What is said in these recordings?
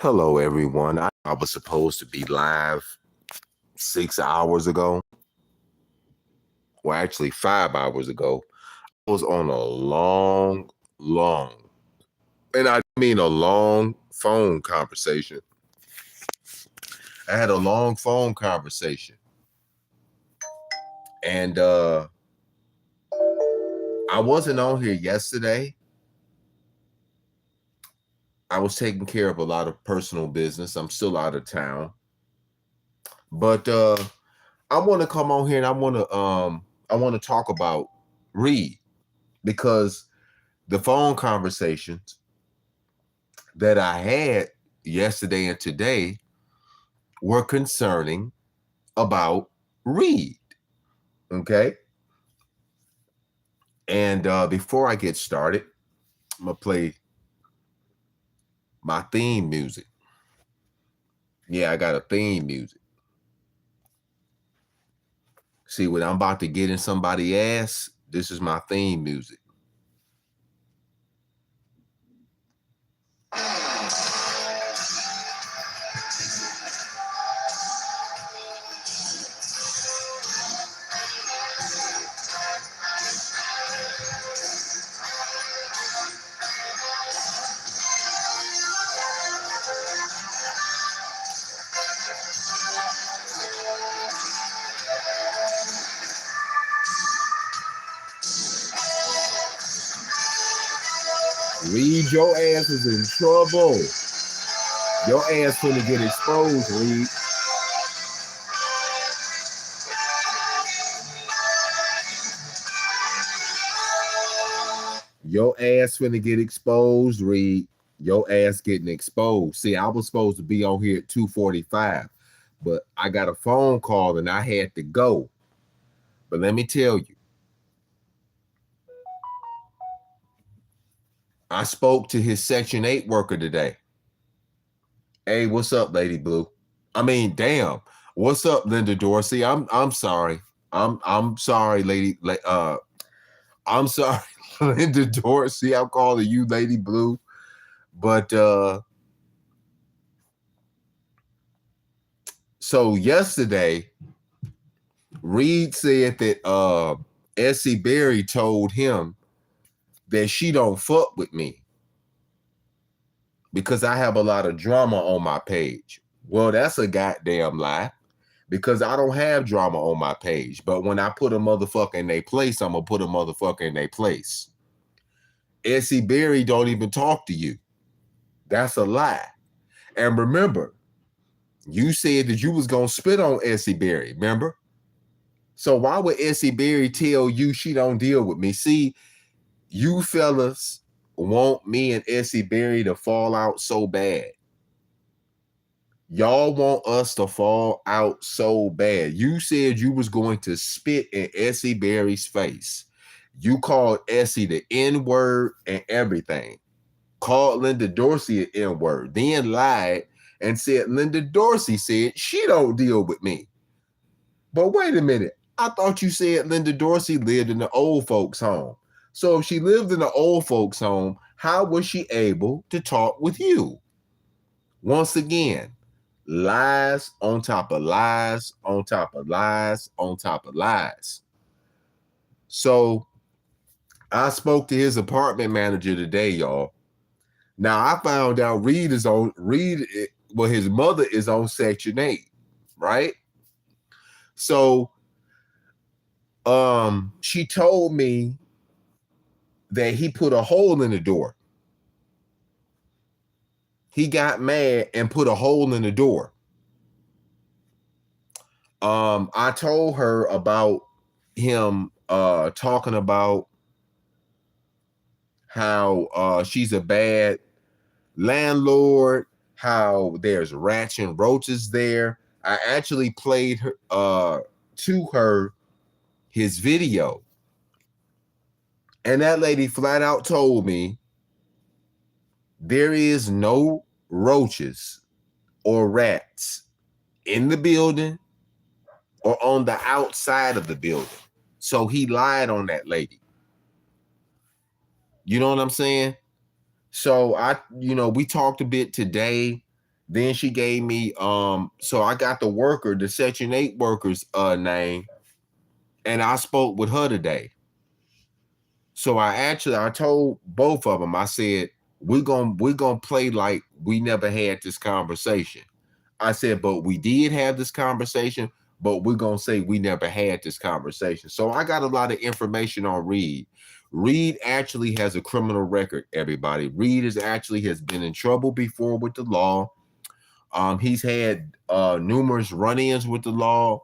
Hello, everyone. I was supposed to be live 6 hours ago. Well, actually, 5 hours ago. I was on a long, and I mean a long phone conversation. I had a long phone conversation. And I wasn't on here yesterday. I was taking care of a lot of personal business. I'm still out of town. But I want to come on here and I want to talk about Reed because the phone conversations that I had yesterday and today were concerning about Reed. Okay. And before I get started, I'm going to play my theme music. Yeah, I got a theme music. See, when I'm about to get in somebody's ass, this is my theme music. Reed, your ass is in trouble. Your ass gonna get exposed, Reed. Your ass finna get exposed, Reed. Your ass getting exposed. See, I was supposed to be on here at 2:45, but I got a phone call and I had to go. But let me tell you, I spoke to his Section 8 worker today. Hey, what's up, Lady Blue? I mean, damn. What's up, Linda Dorsey? I'm sorry. I'm sorry, lady. I'm sorry, Linda Dorsey. I'm calling you Lady Blue. But so yesterday, Reed said that Essie Berry told him that she don't fuck with me because I have a lot of drama on my page. Well, that's a goddamn lie because I don't have drama on my page. But when I put a motherfucker in their place, I'm gonna put a motherfucker in their place. Essie Berry don't even talk to you. That's a lie. And remember, you said that you was gonna spit on Essie Berry, remember? So why would Essie Berry tell you she don't deal with me? See, you fellas want me and Essie Berry to fall out so bad. Y'all want us to fall out so bad. You said you was going to spit in Essie Berry's face. You called Essie the N-word and everything. Called Linda Dorsey an N-word, then lied and said Linda Dorsey said she don't deal with me. But wait a minute. I thought you said Linda Dorsey lived in the old folks' home. So if she lived in the old folks' home, how was she able to talk with you? Once again, lies on top of lies on top of lies on top of lies. So I spoke to his apartment manager today, y'all. Now I found out well, his mother is on Section 8, right? So she told me that he put a hole in the door. He got mad and put a hole in the door. I told her about him talking about how she's a bad landlord, how there's rats and roaches there. I actually played her to her his video. And that lady flat out told me there is no roaches or rats in the building or on the outside of the building. So he lied on that lady. You know what I'm saying? So we talked a bit today. Then she gave me so I got the worker, the Section 8 worker's name, and I spoke with her today. So I told both of them, I said, we're gonna play like we never had this conversation. I said, but we did have this conversation, but we're gonna say we never had this conversation. So I got a lot of information on Reed. Reed actually has a criminal record, everybody. Reed has been in trouble before with the law. He's had numerous run-ins with the law.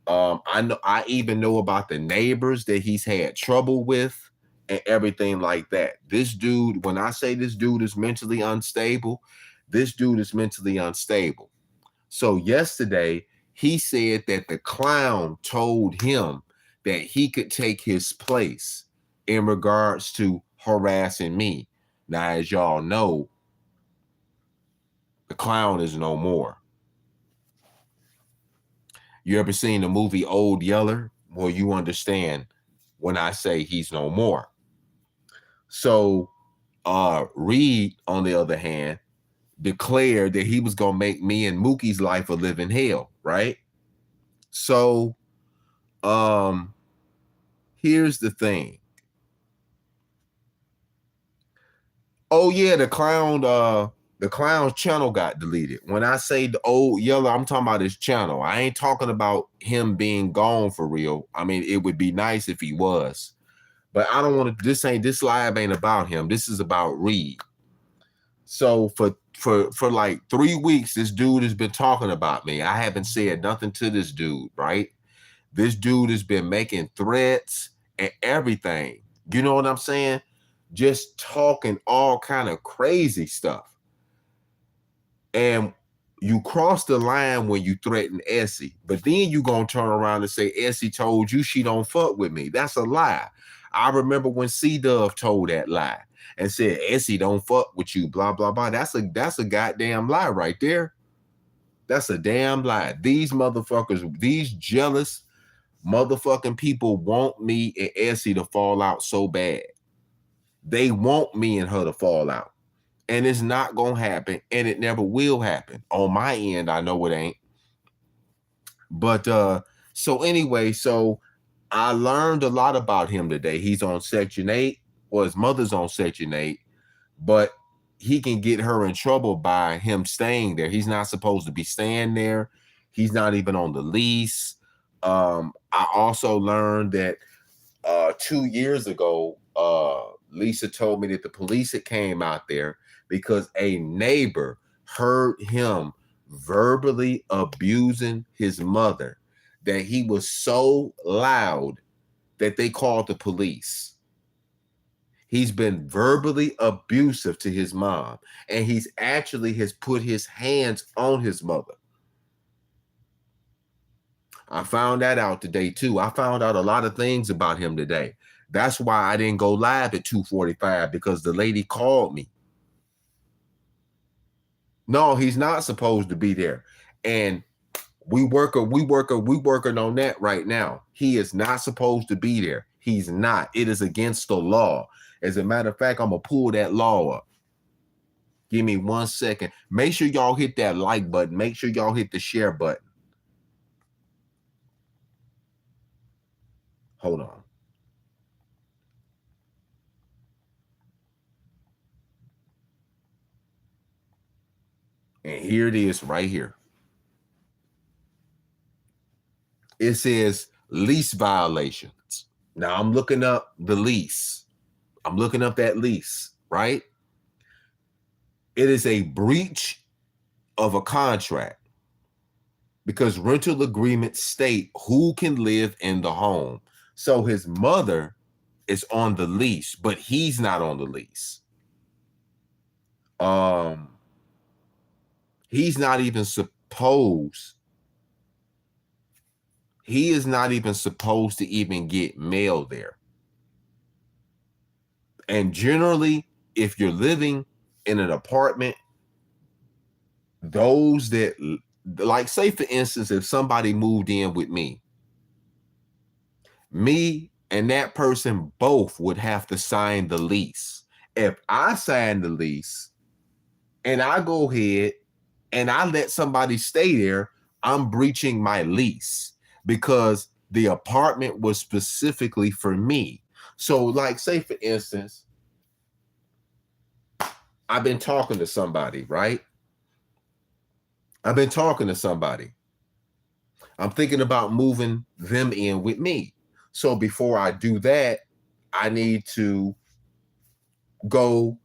I even know about the neighbors that he's had trouble with and everything like that. This dude, when I say this dude is mentally unstable, this dude is mentally unstable. So yesterday, he said that the clown told him that he could take his place in regards to harassing me. Now, as y'all know, the clown is no more. You ever seen the movie Old Yeller? Well, you understand when I say he's no more. So Reed, on the other hand, declared that he was gonna make me and Mookie's life a living hell, right? So here's the thing. Oh yeah, the clown's channel got deleted. When I say the Old Yeller, I'm talking about his channel. I ain't talking about him being gone for real. I mean, it would be nice if he was. But I don't want to. This live ain't about him. This is about Reed. So for like 3 weeks, this dude has been talking about me. I haven't said nothing to this dude, right? This dude has been making threats and everything. You know what I'm saying? Just talking all kind of crazy stuff. And you cross the line when you threaten Essie, but then you gonna turn around and say Essie told you she don't fuck with me. That's a lie. I remember when C Dove told that lie and said Essie don't fuck with you, blah blah blah. That's a goddamn lie right there. That's a damn lie. These motherfuckers, these jealous motherfucking people want me and Essie to fall out so bad. They want me and her to fall out. And it's not gonna happen, and it never will happen. On my end, I know it ain't. But so anyway, so I learned a lot about him today. He's on Section 8, or his mother's on Section 8, but he can get her in trouble by him staying there. He's not supposed to be staying there. He's not even on the lease. I also learned that 2 years ago, Lisa told me that the police had came out there because a neighbor heard him verbally abusing his mother, that he was so loud that they called the police. He's been verbally abusive to his mom, and he's actually has put his hands on his mother. I found that out today too. I found out a lot of things about him today. That's why I didn't go live at 2:45, because the lady called me. No, he's not supposed to be there. And we working on that right now. He is not supposed to be there. He's not. It is against the law. As a matter of fact, I'm gonna pull that law up. Give me 1 second. Make sure y'all hit that like button. Make sure y'all hit the share button. Hold on. And here it is right here. It says lease violations. Now I'm looking up the lease. I'm looking up that lease, right? It is a breach of a contract because rental agreements state who can live in the home. So his mother is on the lease, but he's not on the lease. He's not even supposed, he is not even supposed to even get mail there. And generally, if you're living in an apartment, those that, like, say for instance, if somebody moved in with me and that person both would have to sign the lease. If I sign the lease and I go ahead and I let somebody stay there, I'm breaching my lease because the apartment was specifically for me. So, like, say for instance, I've been talking to somebody, right? I've been talking to somebody. I'm thinking about moving them in with me. So before I do that, I need to go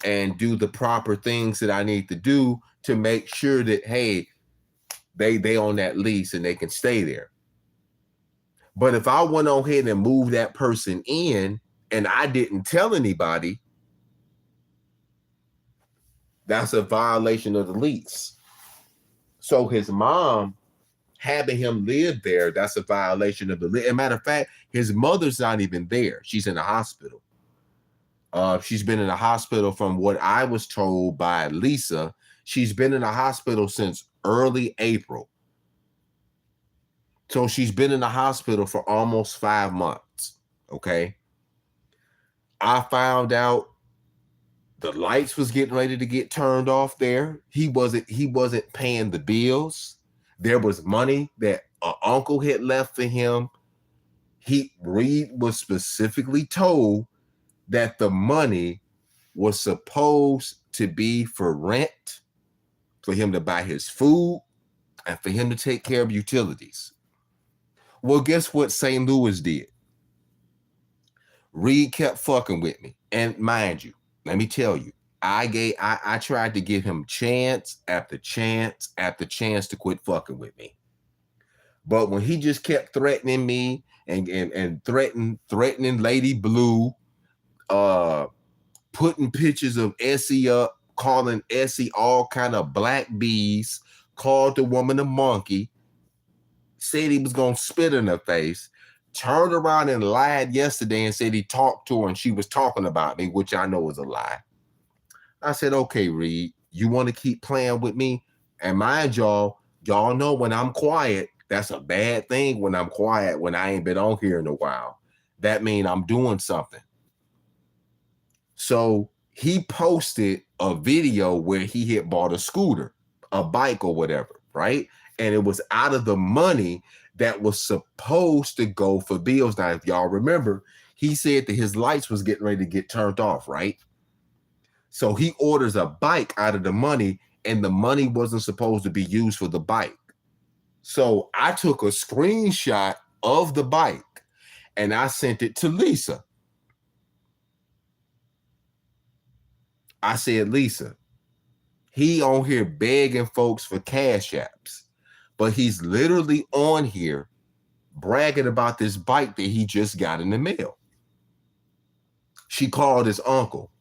and do the proper things that I need to do to make sure that, hey, they on that lease and they can stay there. But if I went on ahead and moved that person in and I didn't tell anybody, that's a violation of the lease. So his mom having him live there, that's a violation of the lease. As a matter of fact, his mother's not even there. She's in the hospital. She's been in the hospital from what I was told by Lisa. She's been in the hospital since early April. So she's been in the hospital for almost 5 months. Okay. I found out the lights was getting ready to get turned off there. He wasn't paying the bills. There was money that an uncle had left for him. Reed was specifically told that the money was supposed to be for rent, for him to buy his food, and for him to take care of utilities. Well, guess what St. Louis did? Reed kept fucking with me. And mind you, let me tell you, I tried to give him chance after chance after chance to quit fucking with me. But when he just kept threatening me and threatening Lady Blue, putting pictures of Essie up, calling Essie all kind of black bees, called the woman a monkey, said he was gonna spit in her face, turned around and lied yesterday and said he talked to her and she was talking about me, which I know is a lie. I said, okay, Reed, you want to keep playing with me? And mind y'all know when I'm quiet, that's a bad thing when I'm quiet, when I ain't been on here in a while. That means I'm doing something. So he posted a video where he had bought a scooter, a bike or whatever, right? And it was out of the money that was supposed to go for bills. Now, if y'all remember, he said that his lights was getting ready to get turned off, right? So he orders a bike out of the money, and the money wasn't supposed to be used for the bike. So I took a screenshot of the bike and I sent it to Lisa. I said, Lisa, he on here begging folks for cash apps, but he's literally on here bragging about this bike that he just got in the mail. She called his uncle.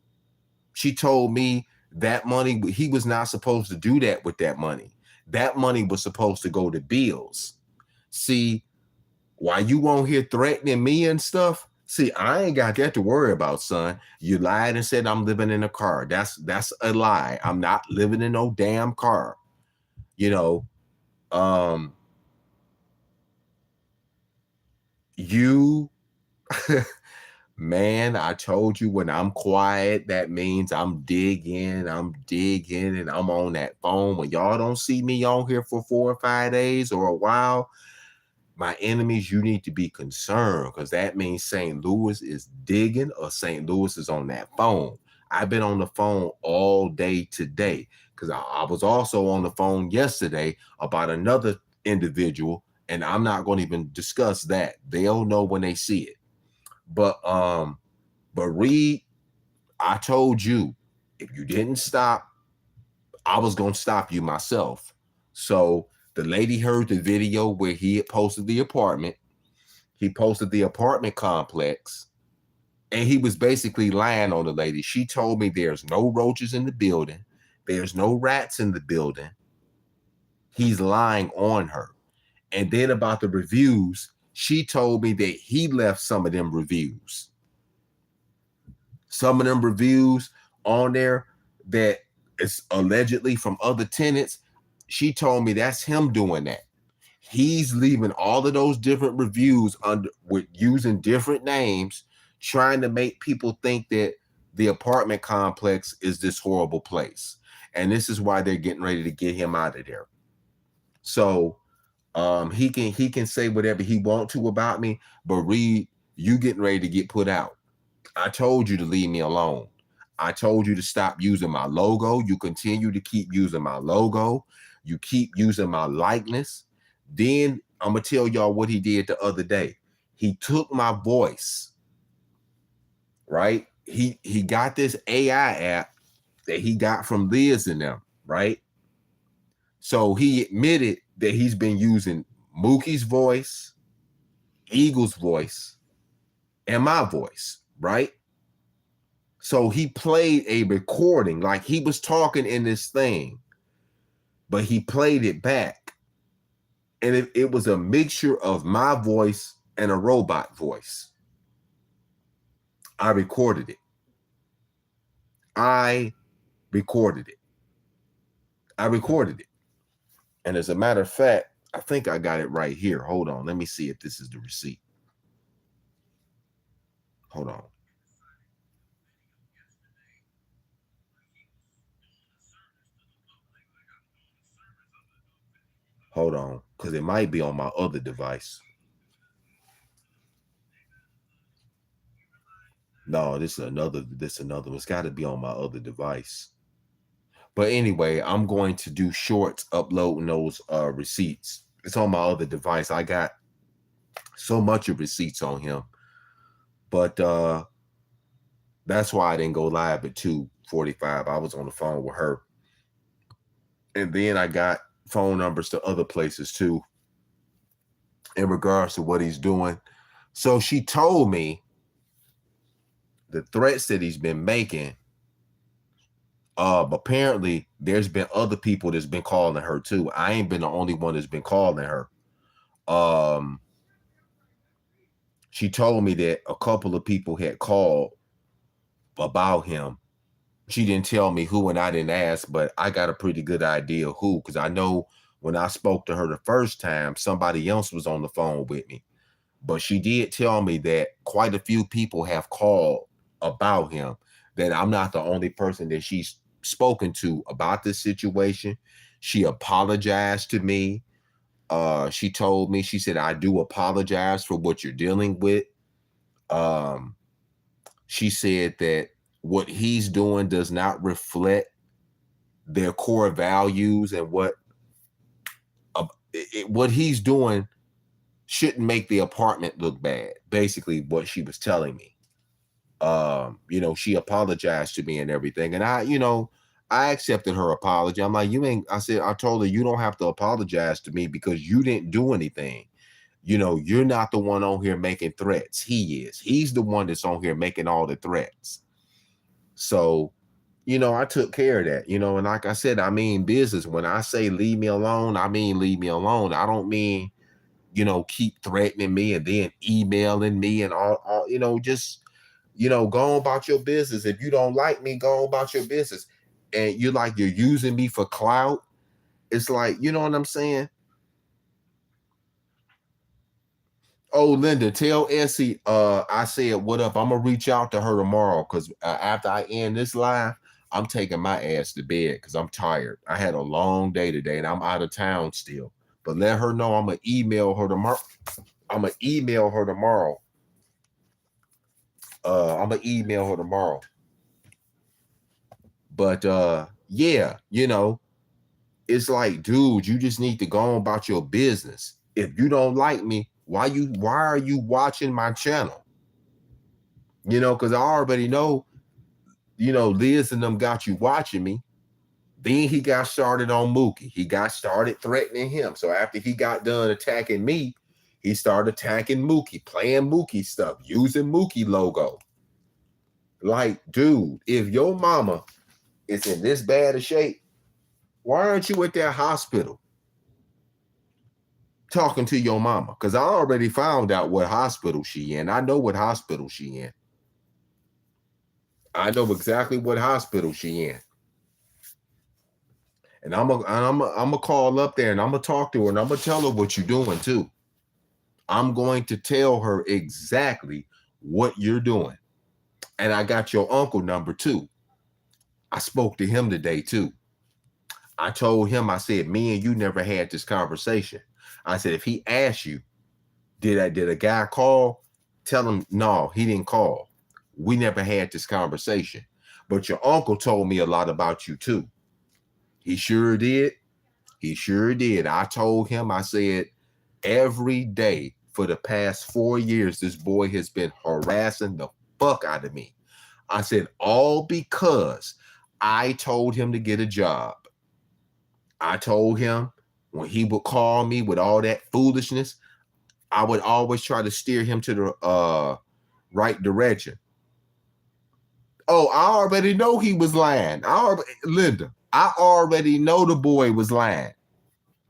She told me that money, he was not supposed to do that with that money. That money was supposed to go to bills. See, while you on here threatening me and stuff, see, I ain't got that to worry about, son. You lied and said I'm living in a car. That's a lie. I'm not living in no damn car. You know, you man, I told you when I'm quiet, that means I'm digging, and I'm on that phone. When y'all don't see me on here for 4 or 5 days or a while, my enemies, you need to be concerned because that means St. Louis is digging or St. Louis is on that phone. I've been on the phone all day today because I was also on the phone yesterday about another individual, and I'm not going to even discuss that. They'll know when they see it. But Reed, I told you, if you didn't stop, I was going to stop you myself. So the lady heard the video where he had posted the apartment. He posted the apartment complex, and he was basically lying on the lady. She told me there's no roaches in the building. There's no rats in the building. He's lying on her. And then about the reviews, she told me that he left some of them reviews. Some of them reviews on there that is allegedly from other tenants. She told me that's him doing that. He's leaving all of those different reviews under with using different names, trying to make people think that the apartment complex is this horrible place. And this is why they're getting ready to get him out of there. So he can say whatever he want to about me, but Reed, you getting ready to get put out. I told you to leave me alone. I told you to stop using my logo. You continue to keep using my logo. You keep using my likeness. Then I'm gonna tell y'all what he did the other day. He took my voice, right? He got this AI app that he got from Liz and them, right? So he admitted that he's been using Mookie's voice, Eagle's voice, and my voice, right? So he played a recording like he was talking in this thing, but he played it back. And it was a mixture of my voice and a robot voice. I recorded it. I recorded it. And as a matter of fact, I think I got it right here. Hold on. Let me see if this is the receipt. Hold on. Hold on, because it might be on my other device. No, this is another. It's got to be on my other device. But anyway, I'm going to do shorts uploading those receipts. It's on my other device. I got so much of receipts on him. But that's why I didn't go live at 2:45. I was on the phone with her. And then I got phone numbers to other places too in regards to what he's doing. So she told me the threats that he's been making. Apparently there's been other people that's been calling her too. I ain't been the only one that's been calling her. She told me that a couple of people had called about him. She didn't tell me who, and I didn't ask, but I got a pretty good idea who, because I know when I spoke to her the first time, somebody else was on the phone with me. But she did tell me that quite a few people have called about him, that I'm not the only person that she's spoken to about this situation. She apologized to me. She told me, she said, I do apologize for what you're dealing with. She said that what he's doing does not reflect their core values, and what he's doing shouldn't make the apartment look bad. Basically, what she was telling me. She apologized to me and everything, and I accepted her apology. I'm like, I told her, you don't have to apologize to me because you didn't do anything. You're not the one on here making threats. He is. He's the one that's on here making all the threats. So, I took care of that, and like I said, I mean business. When I say leave me alone, I mean leave me alone. I don't mean, keep threatening me and then emailing me and all just, go on about your business. If you don't like me, go on about your business. And you're using me for clout. It's like, you know what I'm saying? Oh, Linda, tell Essie, I said, what up? I'm gonna reach out to her tomorrow because after I end this live, I'm taking my ass to bed because I'm tired. I had a long day today and I'm out of town still. But let her know I'm gonna email her tomorrow. I'm gonna email her tomorrow. But yeah, it's like, dude, you just need to go on about your business. If you don't like me, why are you watching my channel? Because I already know, Liz and them got you watching me. Then he got started on Mookie. He got started threatening him. So after he got done attacking me, he started attacking Mookie, playing Mookie stuff, using Mookie logo. Like, dude, if your mama is in this bad a shape, why aren't you at that hospital talking to your mama? Because I already found out what hospital she in. I know what hospital she in. I know exactly what hospital she in. And I'm gonna call up there and I'm gonna talk to her and I'm gonna tell her what you're doing too. I'm going to tell her exactly what you're doing. And I got your uncle number too. I spoke to him today too. I told him, I said, me and you never had this conversation. I said, if he asks you, did a guy call? Tell him, no, he didn't call. We never had this conversation. But your uncle told me a lot about you too. He sure did. He sure did. I told him, I said, every day for the past 4 years, this boy has been harassing the fuck out of me. I said, all because I told him to get a job. I told him when he would call me with all that foolishness, I would always try to steer him to the right direction. Oh, I already know he was lying. Linda, I already know the boy was lying.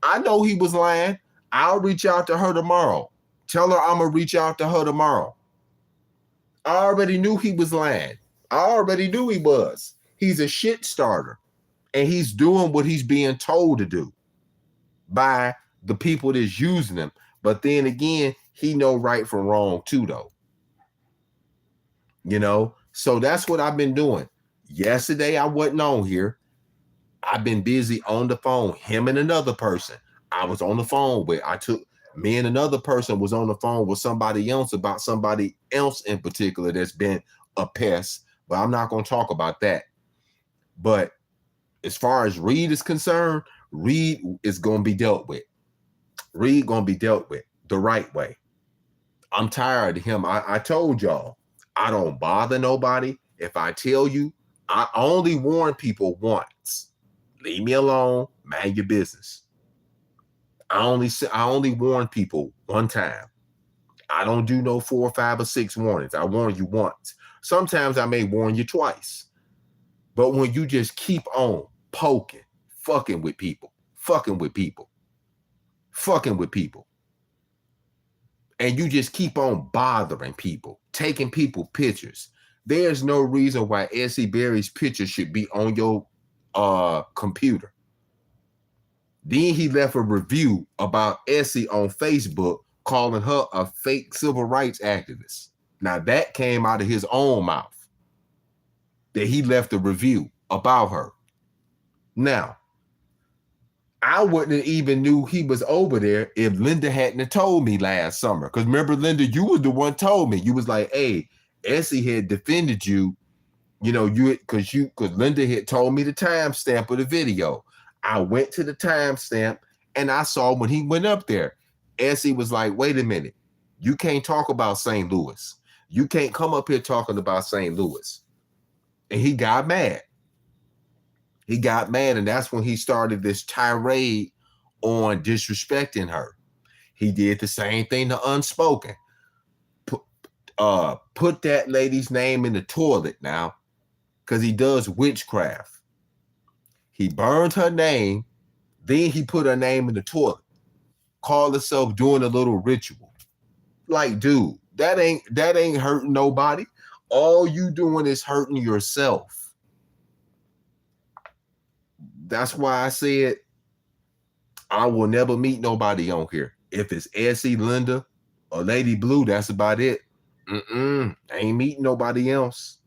I know he was lying. I'll reach out to her tomorrow. Tell her I'm gonna reach out to her tomorrow. I already knew he was lying. I already knew he was. He's a shit starter. And he's doing what he's being told to do by the people that's using him. But then again, he know right from wrong too, though. You know, so that's what I've been doing. Yesterday, I wasn't on here. I've been busy on the phone. Him and another person. I was on the phone with. Me and another person was on the phone with somebody else about somebody else in particular that's been a pest. But I'm not going to talk about that. But as far as Reed is concerned, Reed is going to be dealt with. Reed going to be dealt with the right way. I'm tired of him. I told y'all, I don't bother nobody. If I tell you, I only warn people once. Leave me alone. Mind your business. I only warn people one time. I don't do no 4 or 5 or 6 warnings. I warn you once. Sometimes I may warn you twice. But when you just keep on poking, fucking with people, and you just keep on bothering people, taking people pictures, there's no reason why Essie Berry's picture should be on your computer. Then he left a review about Essie on Facebook, calling her a fake civil rights activist. Now that came out of his own mouth, that he left a review about her. Now, I wouldn't have even knew he was over there if Linda hadn't have told me last summer. Because remember, Linda, you was the one told me. You was like, hey, Essie had defended you, because Linda had told me the timestamp of the video. I went to the timestamp and I saw when he went up there, Essie was like, wait a minute, you can't talk about St. Louis. You can't come up here talking about St. Louis. And he got mad. And that's when he started this tirade on disrespecting her. He did the same thing to Unspoken. Put that lady's name in the toilet now, because he does witchcraft. He burned her name, then he put her name in the toilet. Called herself doing a little ritual. Like, dude, that ain't hurting nobody. All you doing is hurting yourself. That's why I said I will never meet nobody on here. If it's Essie, Linda, or Lady Blue, that's about it. I ain't meeting nobody else.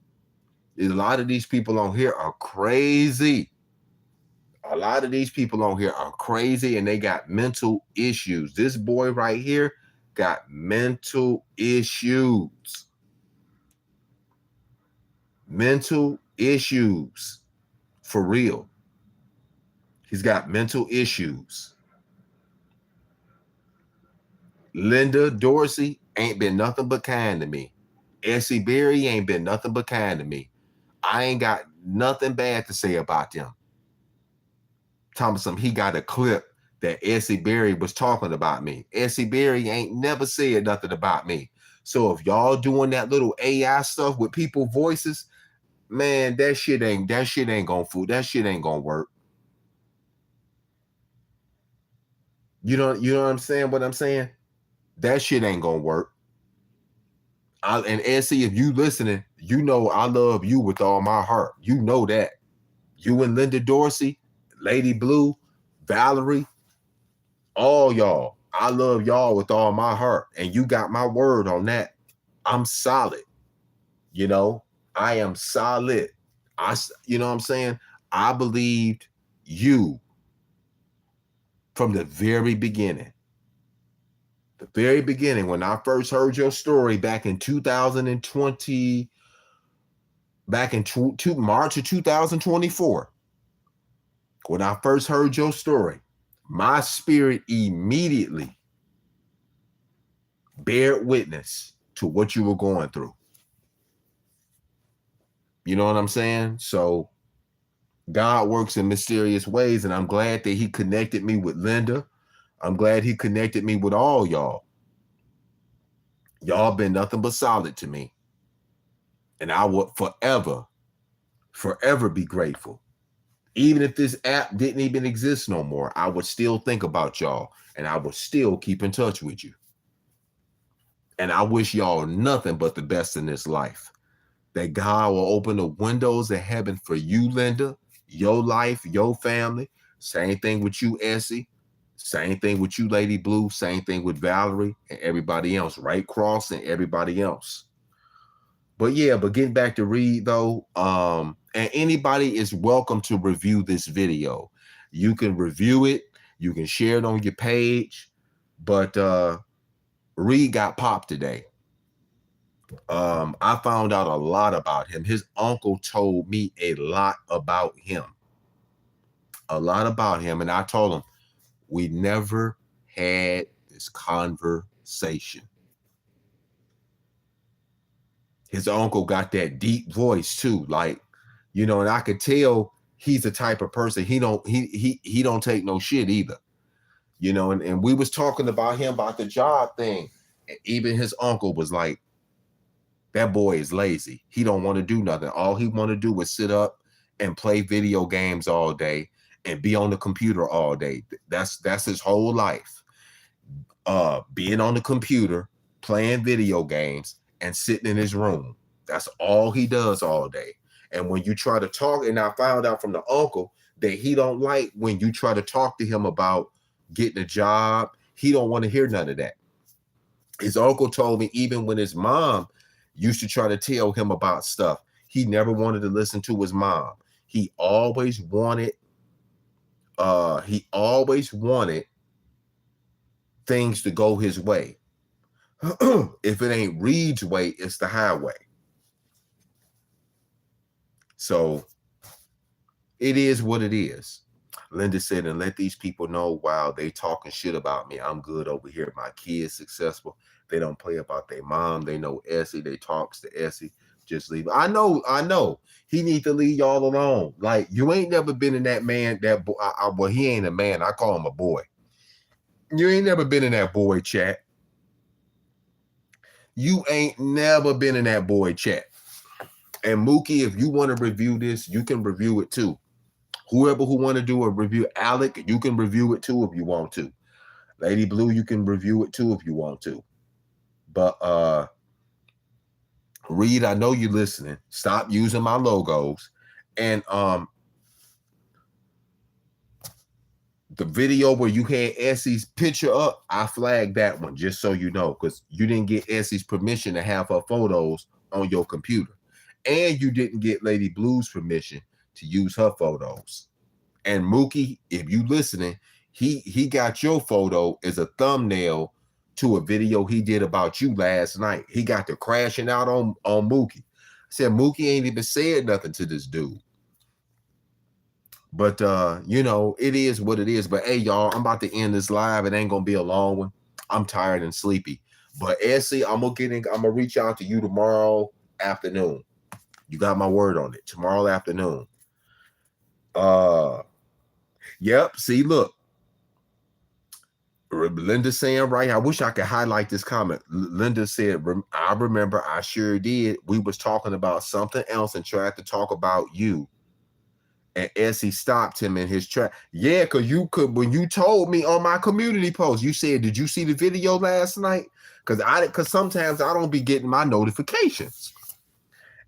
A lot of these people on here are crazy. And they got mental issues. This boy right here got mental issues. Mental issues. For real. He's got mental issues. Linda Dorsey ain't been nothing but kind to me. Essie Berry ain't been nothing but kind to me. I ain't got nothing bad to say about them. Thompson, he got a clip that Essie Berry was talking about me. Essie Berry ain't never said nothing about me. So if y'all doing that little AI stuff with people's voices, man, that shit ain't gonna fool. That shit ain't gonna work. You know what I'm saying? What I'm saying? That shit ain't gonna work. And Essie, if you listening, you know I love you with all my heart. You know that. You and Linda Dorsey, Lady Blue, Valerie, all y'all. I love y'all with all my heart. And you got my word on that. I'm solid. I am solid. You know what I'm saying? I believed you from the very beginning. The very beginning, when I first heard your story back in 2020, back in March of 2024, when I first heard your story, my spirit immediately bear witness to what you were going through. You know what I'm saying? So God works in mysterious ways, and I'm glad that he connected me with Linda. I'm glad he connected me with all y'all. Y'all been nothing but solid to me. And I would forever be grateful. Even if this app didn't even exist no more, I would still think about y'all, and I would still keep in touch with you. And I wish y'all nothing but the best in this life. That God will open the windows of heaven for you, Linda, your life, your family. Same thing with you, Essie. Same thing with you, Lady Blue. Same thing with Valerie and everybody else. Right Cross and everybody else. But yeah, but getting back to Reed though, and anybody is welcome to review this video. You can review it. You can share it on your page. But Reed got popped today. I found out a lot about him. His uncle told me a lot about him. And I told him, we never had this conversation. His uncle got that deep voice too. Like, you know, and I could tell he's the type of person, he don't take no shit either. You know, and we was talking about him about the job thing. And even his uncle was like, that boy is lazy. He don't want to do nothing. All he want to do is sit up and play video games all day and be on the computer all day. That's his whole life. Being on the computer, playing video games, and sitting in his room. That's all he does all day. And when you try to talk, and I found out from the uncle that he don't like when you try to talk to him about getting a job. He don't want to hear none of that. His uncle told me even when his mom used to try to tell him about stuff, he never wanted to listen to his mom. He always wanted things to go his way. If it ain't Reed's way, it's the highway. So it is what it is. Linda said, and let these people know while they talking shit about me, I'm good over here. My kids successful. They don't play about their mom. They know Essie. They talks to Essie. Just leave. I know. He need to leave y'all alone. Like, you ain't never been in that man, well, he ain't a man. I call him a boy. You ain't never been in that boy chat. You ain't never been in that boy chat. And Mookie, if you want to review this, you can review it too. Whoever who want to do a review, Alec, you can review it too if you want to. Lady Blue, you can review it too if you want to. But Reed, I know you're listening. Stop using my logos. And the video where you had Essie's picture up, I flagged that one just so you know, because you didn't get Essie's permission to have her photos on your computer. And you didn't get Lady Blue's permission to use her photos. And Mookie, if you listening, he got your photo as a thumbnail to a video he did about you last night. He got to crashing out on Mookie. I said, Mookie ain't even said nothing to this dude. But, you know, it is what it is. But, hey, y'all, I'm about to end this live. It ain't going to be a long one. I'm tired and sleepy. But, Essie, I'm going to reach out to you tomorrow afternoon. You got my word on it. Tomorrow afternoon. Yep. See, look. Linda saying right. I wish I could highlight this comment. Linda said, I remember I sure did. We was talking about something else and tried to talk about you. And Essie stopped him in his track. Yeah, because when you told me on my community post, you said, did you see the video last night? Because sometimes I don't be getting my notifications.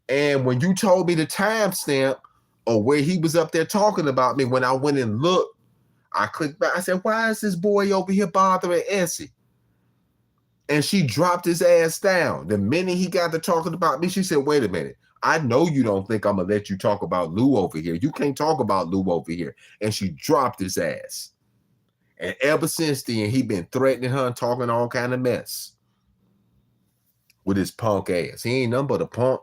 And when you told me the timestamp or where he was up there talking about me, when I went and looked, I clicked back. I said, why is this boy over here bothering Essie? And she dropped his ass down. The minute he got to talking about me, she said, wait a minute. I know you don't think I'm going to let you talk about Lou over here. You can't talk about Lou over here. And she dropped his ass. And ever since then, he been threatening her and talking all kind of mess with his punk ass. He ain't nothing but a punk.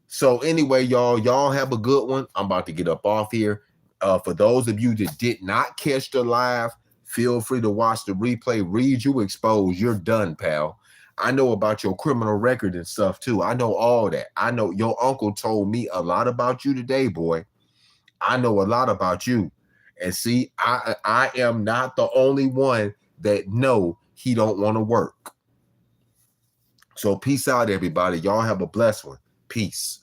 So anyway, y'all have a good one. I'm about to get up off here. For those of you that did not catch the live, feel free to watch the replay. Read you exposed. You're done, pal. I know about your criminal record and stuff too. I know all that. I know your uncle told me a lot about you today, boy. I know a lot about you. And see, I am not the only one that know he don't want to work. So peace out, everybody. Y'all have a blessed one. Peace.